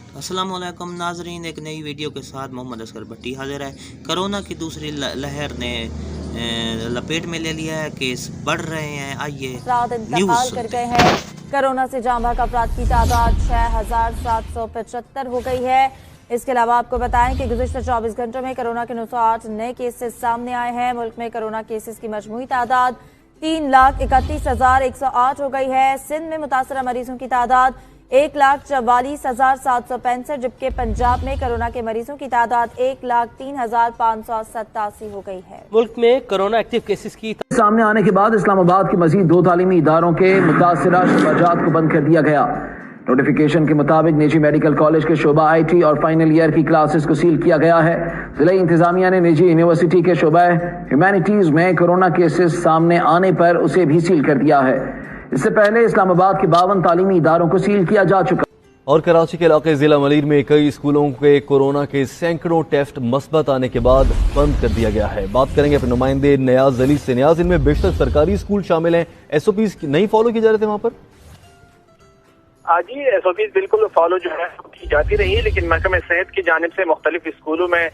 अस्सलाम वालेकुम नाजरीन, एक नई वीडियो के साथ मोहम्मद असगर भट्टी हाजिर है। कोरोना की दूसरी लहर ने लपेट में ले लिया है, केस बढ़ रहे हैं। आइए इंतकाल कर गए हैं। कोरोना से जान बहक अफराद की तादाद 6,775 हो गई है। इसके अलावा आपको बताएं कि गुज़िश्ता 24 घंटों में कोरोना के 908 नए केसेस सामने आए हैं। मुल्क में कोरोना केसेस की मजमूई तादाद 3,31,108 हो गई है। सिंध में मुतासरा मरीजों की तादाद 1,44,765, जबकि पंजाब में कोरोना के मरीजों की तादाद 1,03,587 हो गई है। मुल्क में कोरोना एक्टिव केसेस की सामने आने के बाद इस्लामाबाद के मजीद 2 तालीमी इदारों के मुतासरा शोबाजात को बंद कर दिया गया। नोटिफिकेशन के मुताबिक निजी मेडिकल कॉलेज के शोबा IT और फाइनल ईयर की क्लासेस को सील किया गया है। जिला इंतजामिया ने निजी यूनिवर्सिटी के शोबा ह्यूमैनिटीज में कोरोना केसेस सामने आने पर उसे भी सील कर दिया है। इससे पहले इस्लामाबाद के 52 तालीमी इदारों को सील किया जा चुका। और कराची के इलाके जिला मलीर में कई स्कूलों के कोरोना के सैकड़ों टेस्ट मस्बत आने के बाद बंद कर दिया गया है। बात करेंगे अपने नुमाइंदे नियाज अली से। नियाज, इनमें बेशतर सरकारी स्कूल शामिल हैं, SOPs नहीं फॉलो किए जा रहे थे वहाँ पर? जी, SOPs बिल्कुल फॉलो जो है की जाती रही, लेकिन महकमे सेहत की जानिब से मुख्तलिफ स्कूलों में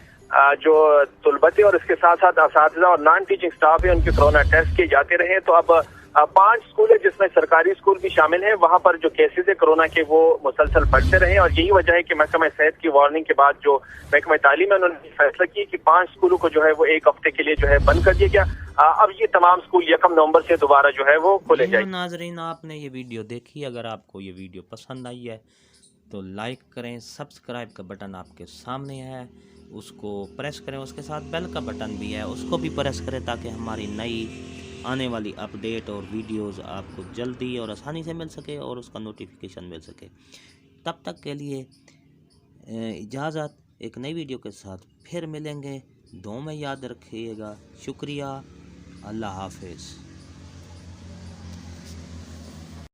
जो तुलबते और इसके साथ साथ असातिज़ा और नॉन टीचिंग स्टाफ है उनके कोरोना टेस्ट किए जाते रहे। तो अब 5 स्कूल है जिसमें सरकारी स्कूल भी शामिल हैं, वहां पर जो केसेस है कोरोना के वो मुसलसल बढ़ते रहे। और यही वजह है कि महकमा सेहत की वार्निंग के बाद जो महकमा तालीम है उन्होंने फैसला किया कि 5 स्कूलों को जो है वो 1 हफ्ते के लिए जो है बंद कर दिया गया। अब ये तमाम स्कूल 1 नवंबर से दोबारा जो है वो खोले जाएंगे। नाजरीन, आपने ये वीडियो देखी, अगर आपको ये वीडियो पसंद आई है तो लाइक करें, सब्सक्राइब का बटन आपके सामने है उसको प्रेस करें, उसके साथ बेल का बटन भी है उसको भी प्रेस करें ताकि हमारी नई आने वाली अपडेट और वीडियोस आपको जल्दी और आसानी से मिल सके और उसका नोटिफिकेशन मिल सके। तब तक के लिए इजाज़त, एक नई वीडियो के साथ फिर मिलेंगे। दुआ में याद रखिएगा। शुक्रिया, अल्लाह हाफिज़।